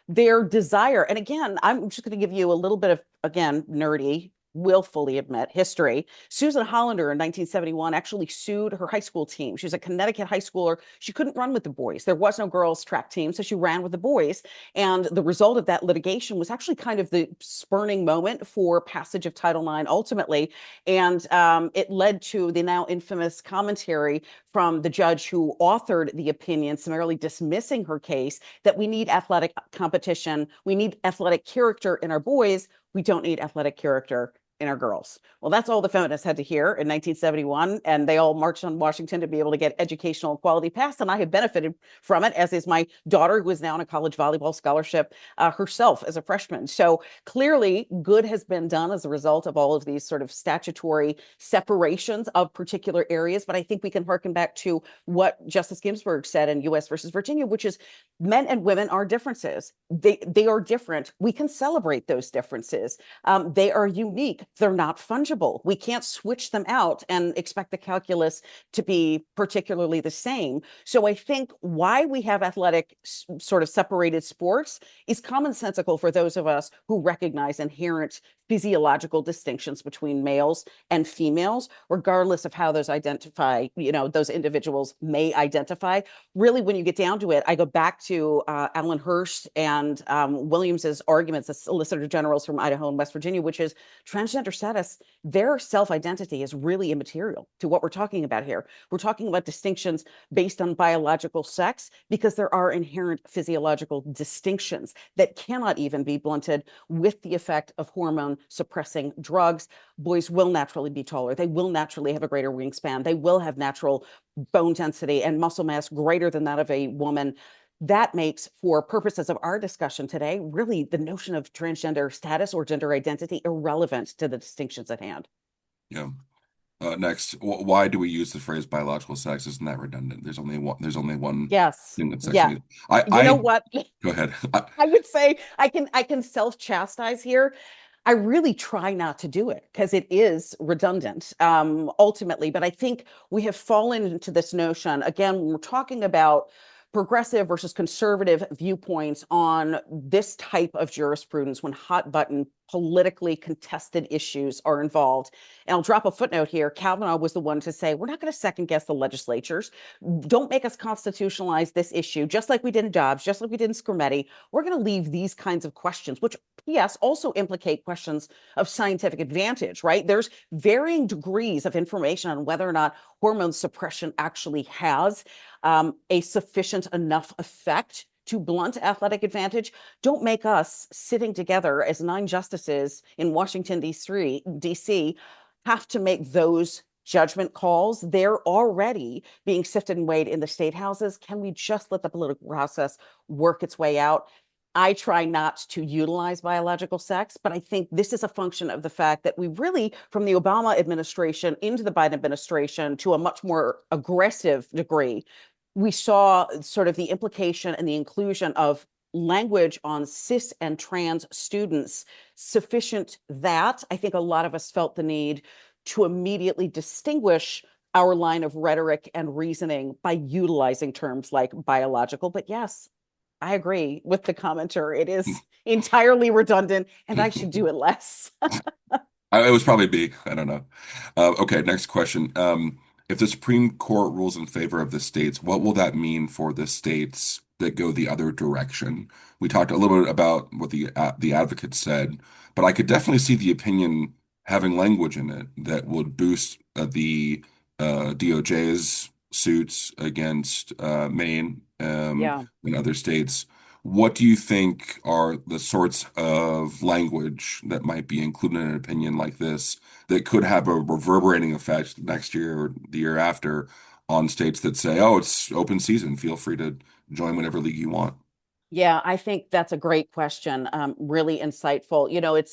their desire, and again, I'm just going to give you a little bit of, again, nerdy, will fully admit history. Susan Hollander in 1971 actually sued her high school team. She was a Connecticut high schooler. She couldn't run with the boys. There was no girls track team, so she ran with the boys. And the result of that litigation was actually kind of the spurning moment for passage of Title IX ultimately. And it led to the now infamous commentary from the judge who authored the opinion, summarily dismissing her case, that we need athletic competition. We need athletic character in our boys. We don't need athletic character in our girls. Well, that's all the feminists had to hear in 1971, and they all marched on Washington to be able to get educational equality passed, and I have benefited from it, as is my daughter, who is now on a college volleyball scholarship herself as a freshman. So clearly, good has been done as a result of all of these sort of statutory separations of particular areas, but I think we can harken back to what Justice Ginsburg said in U.S. versus Virginia, which is men and women are differences. They are different. We can celebrate those differences. They are unique. They're not fungible. We can't switch them out and expect the calculus to be particularly the same. So I think why we have athletic sort of separated sports is commonsensical for those of us who recognize inherent physiological distinctions between males and females, regardless of how those identify, those individuals may identify. Really, when you get down to it, I go back to Alan Hurst and Williams's arguments, the Solicitor Generals from Idaho and West Virginia, which is transgender status, their self-identity is really immaterial to what we're talking about here. We're talking about distinctions based on biological sex because there are inherent physiological distinctions that cannot even be blunted with the effect of hormone suppressing drugs. Boys will naturally be taller. They will naturally have a greater wingspan. They will have natural bone density and muscle mass greater than that of a woman. That makes, for purposes of our discussion today, really the notion of transgender status or gender identity irrelevant to the distinctions at hand. Yeah. Next, why do we use the phrase biological sex? Isn't that redundant? There's only one. There's only one Yes. thing that sex Yeah. means. You know what? Go ahead. I would say I can self-chastise here. I really try not to do it because it is redundant, ultimately. But I think we have fallen into this notion, again, when we're talking about progressive versus conservative viewpoints on this type of jurisprudence when hot button politically contested issues are involved. And I'll drop a footnote here. Kavanaugh was the one to say, we're not going to second guess the legislatures. Don't make us constitutionalize this issue, just like we did in Dobbs, just like we did in Discriminate. We're going to leave these kinds of questions, which, P.S., also implicate questions of scientific advantage, right? There's varying degrees of information on whether or not hormone suppression actually has a sufficient enough effect to blunt athletic advantage. Don't make us sitting together as 9 justices in Washington, D.C., have to make those judgment calls. They're already being sifted and weighed in the state houses. Can we just let the political process work its way out? I try not to utilize biological sex, but I think this is a function of the fact that we really, from the Obama administration into the Biden administration to a much more aggressive degree, we saw sort of the implication and the inclusion of language on cis and trans students sufficient that I think a lot of us felt the need to immediately distinguish our line of rhetoric and reasoning by utilizing terms like biological. But yes, I agree with the commenter. It is entirely redundant and I should do it less. It was probably B. I don't know. Okay, next question. If the Supreme Court rules in favor of the states, what will that mean for the states that go the other direction? We talked a little bit about what the advocate said, but I could definitely see the opinion having language in it that would boost the DOJ's suits against Maine Yeah. and other states. What do you think are the sorts of language that might be included in an opinion like this that could have a reverberating effect next year or the year after on states that say, oh, it's open season, feel free to join whatever league you want? Yeah, I think that's a great question. Really insightful.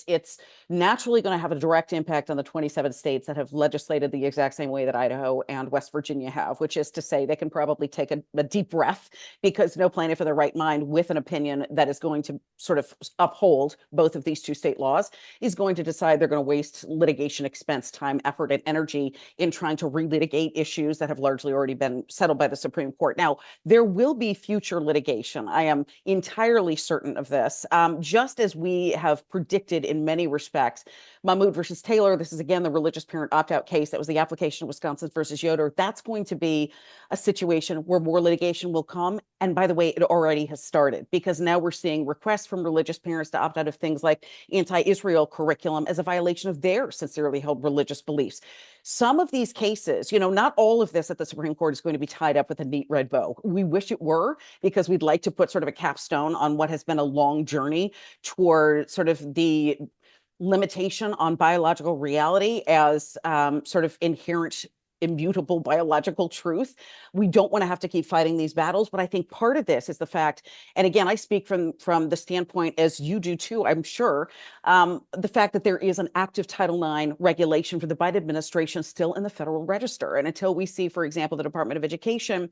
It's naturally going to have a direct impact on the 27 states that have legislated the exact same way that Idaho and West Virginia have, which is to say they can probably take a deep breath because no plaintiff in their right mind with an opinion that is going to sort of uphold both of these 2 state laws is going to decide they're going to waste litigation expense, time, effort, and energy in trying to relitigate issues that have largely already been settled by the Supreme Court. Now, there will be future litigation. I am entirely certain of this. Just as we have predicted in many respects, Mahmoud versus Taylor, this is again the religious parent opt-out case. That was the application of Wisconsin versus Yoder. That's going to be a situation where more litigation will come. And by the way, it already has started because now we're seeing requests from religious parents to opt out of things like anti-Israel curriculum as a violation of their sincerely held religious beliefs. Some of these cases, not all of this at the Supreme Court is going to be tied up with a neat red bow. We wish it were because we'd like to put sort of a capstone on what has been a long journey toward sort of the limitation on biological reality as sort of inherent immutable biological truth. We don't want to have to keep fighting these battles, but I think part of this is the fact, and again, I speak from the standpoint as you do too, I'm sure, the fact that there is an active Title IX regulation for the Biden administration still in the Federal Register. And until we see, for example, the Department of Education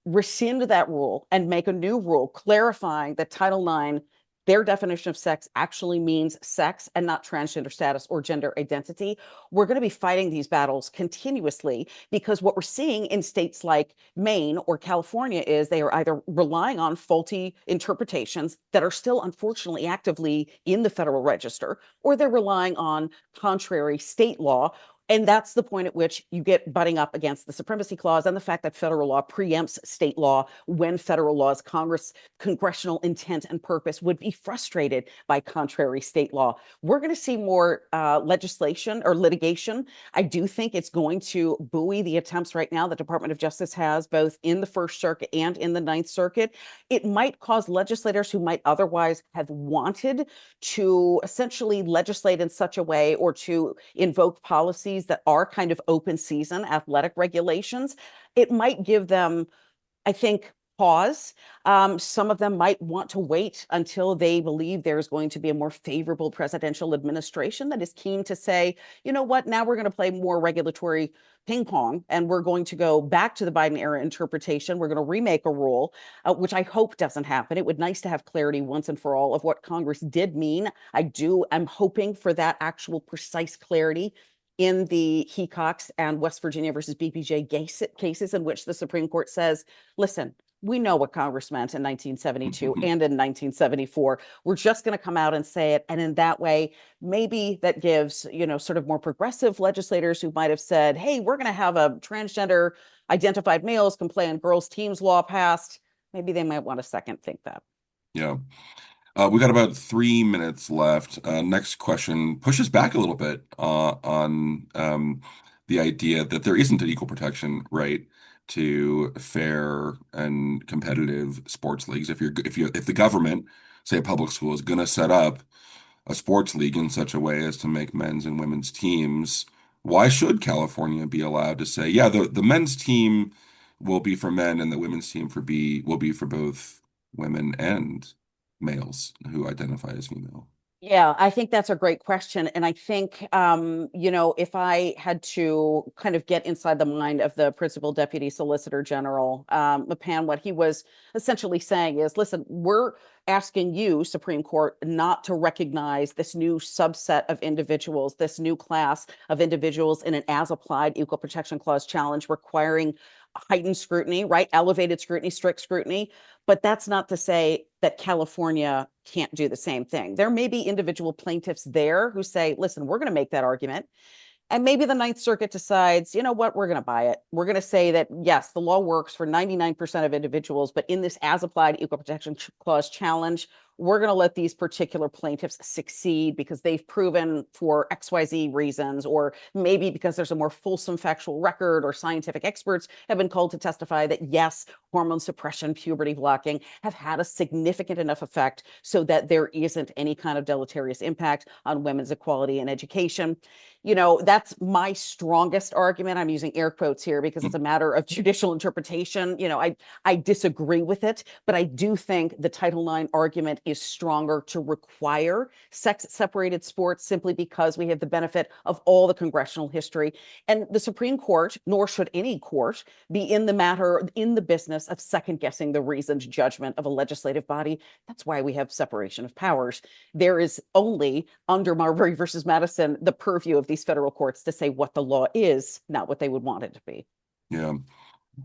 rescind that rule and make a new rule clarifying that Title IX their definition of sex actually means sex and not transgender status or gender identity, we're going to be fighting these battles continuously, because what we're seeing in states like Maine or California is they are either relying on faulty interpretations that are still unfortunately actively in the Federal Register, or they're relying on contrary state law. And that's the point at which you get butting up against the Supremacy Clause and the fact that federal law preempts state law when federal laws, congressional intent and purpose would be frustrated by contrary state law. We're going to see more legislation or litigation. I do think it's going to buoy the attempts right now the Department of Justice has, both in the First Circuit and in the Ninth Circuit. It might cause legislators who might otherwise have wanted to essentially legislate in such a way or to invoke policies that are kind of open season athletic regulations. It might give them, I think, pause. Some of them might want to wait until they believe there's going to be a more favorable presidential administration that is keen to say, you know what, now we're going to play more regulatory ping pong and we're going to go back to the Biden era interpretation. We're going to remake a rule, which I hope doesn't happen. It would nice to have clarity once and for all of what Congress did mean. I'm hoping for that actual precise clarity in the Hecox and West Virginia versus B.P.J. cases in which the Supreme Court says, listen, we know what Congress meant in 1972 and in 1974. We're just going to come out and say it. And in that way, maybe that gives, sort of more progressive legislators who might have said, hey, we're going to have a transgender identified males can play on girls' teams law passed. Maybe they might want to second think that. Yeah. We got about 3 minutes left. Next question pushes back a little bit on the idea that there isn't an equal protection right to fair and competitive sports leagues. If the government, say a public school, is going to set up a sports league in such a way as to make men's and women's teams, why should California be allowed to say, yeah, the men's team will be for men and the women's team will be for both women and males who identify as female? Yeah, I think that's a great question. And I think, if I had to kind of get inside the mind of the Principal Deputy Solicitor General, Mapan, what he was essentially saying is, listen, we're asking you, Supreme Court, not to recognize this new subset of individuals, this new class of individuals in an as-applied Equal Protection Clause challenge requiring heightened scrutiny, right? Elevated scrutiny, strict scrutiny. But that's not to say that California can't do the same thing. There may be individual plaintiffs there who say, listen, we're going to make that argument. And maybe the Ninth Circuit decides, you know what, we're going to buy it. We're going to say that, yes, the law works for 99% of individuals, but in this as-applied Equal Protection Clause challenge, we're going to let these particular plaintiffs succeed because they've proven for XYZ reasons, or maybe because there's a more fulsome factual record or scientific experts have been called to testify that, yes, hormone suppression, puberty blocking have had a significant enough effect so that there isn't any kind of deleterious impact on women's equality and education. That's my strongest argument. I'm using air quotes here because it's a matter of judicial interpretation. I disagree with it, but I do think the Title IX argument is stronger to require sex-separated sports simply because we have the benefit of all the congressional history. And the Supreme Court, nor should any court, be in the business of second-guessing the reasoned judgment of a legislative body. That's why we have separation of powers. There is only, under Marbury versus Madison, the purview of these federal courts to say what the law is, not what they would want it to be. Yeah.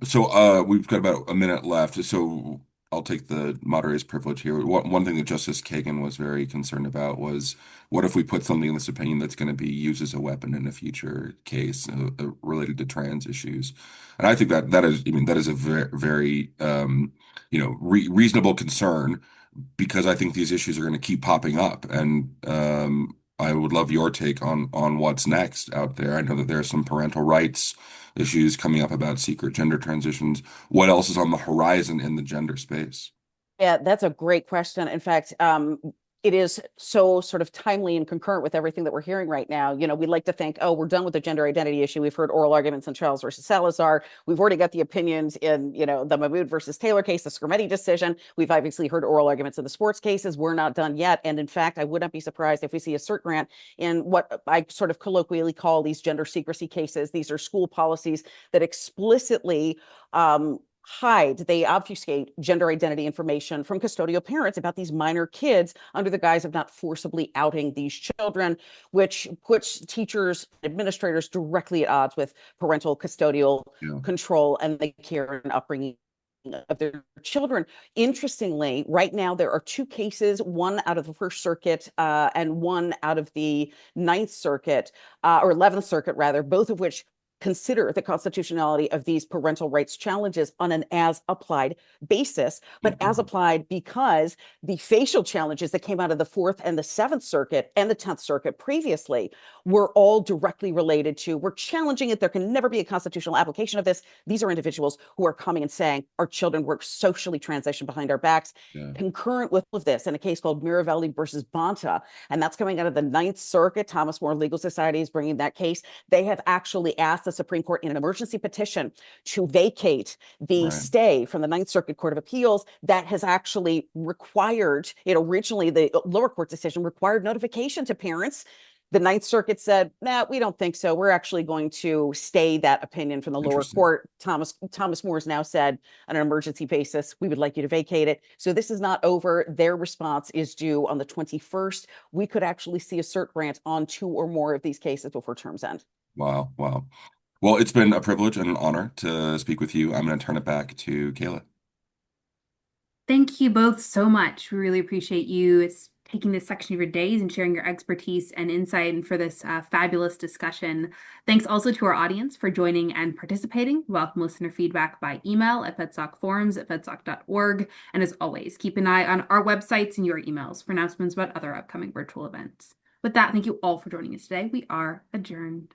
So we've got about a minute left. So I'll take the moderator's privilege here. One thing that Justice Kagan was very concerned about was, what if we put something in this opinion that's going to be used as a weapon in a future case related to trans issues? And I think that is a very, very reasonable concern, because I think these issues are going to keep popping up, and I would love your take on what's next out there. I know that there are some parental rights issues coming up about secret gender transitions. What else is on the horizon in the gender space? Yeah, that's a great question. In fact, it is so sort of timely and concurrent with everything that we're hearing right now. We like to think, oh, we're done with the gender identity issue. We've heard oral arguments in Charles versus Salazar. We've already got the opinions in, the Mahmoud versus Taylor case, the Scrimetti decision. We've obviously heard oral arguments in the sports cases. We're not done yet. And in fact, I would not be surprised if we see a cert grant in what I sort of colloquially call these gender secrecy cases. These are school policies that explicitly they obfuscate gender identity information from custodial parents about these minor kids under the guise of not forcibly outing these children, which puts teachers, administrators directly at odds with parental custodial Yeah. control and the care and upbringing of their children. Interestingly, right now there are two cases, one out of the First Circuit and one out of the Ninth Circuit, or 11th Circuit rather, both of which consider the constitutionality of these parental rights challenges on an as applied basis, but as applied because the facial challenges that came out of the Fourth and the Seventh Circuit and the 10th Circuit previously were all directly related to, we're challenging it. There can never be a constitutional application of this. These are individuals who are coming and saying our children were socially transitioned behind our backs. Yeah. Concurrent with this, in a case called Miravelli versus Bonta, and that's coming out of the Ninth Circuit. Thomas More Legal Society is bringing that case. They have actually asked the Supreme Court in an emergency petition to vacate the stay from the Ninth Circuit Court of Appeals that has actually required, originally the lower court decision required notification to parents. The Ninth Circuit said, nah, we don't think so. We're actually going to stay that opinion from the lower court. Thomas More has now said on an emergency basis, we would like you to vacate it. So this is not over. Their response is due on the 21st. We could actually see a cert grant on 2 or more of these cases before terms end. Wow. Wow. Well, it's been a privilege and an honor to speak with you. I'm going to turn it back to Kayla. Thank you both so much. We really appreciate you taking this section of your days and sharing your expertise and insight and for this fabulous discussion. Thanks also to our audience for joining and participating. We welcome listener feedback by email at fedsocforums@fedsoc.org. And as always, keep an eye on our websites and your emails for announcements about other upcoming virtual events. With that, thank you all for joining us today. We are adjourned.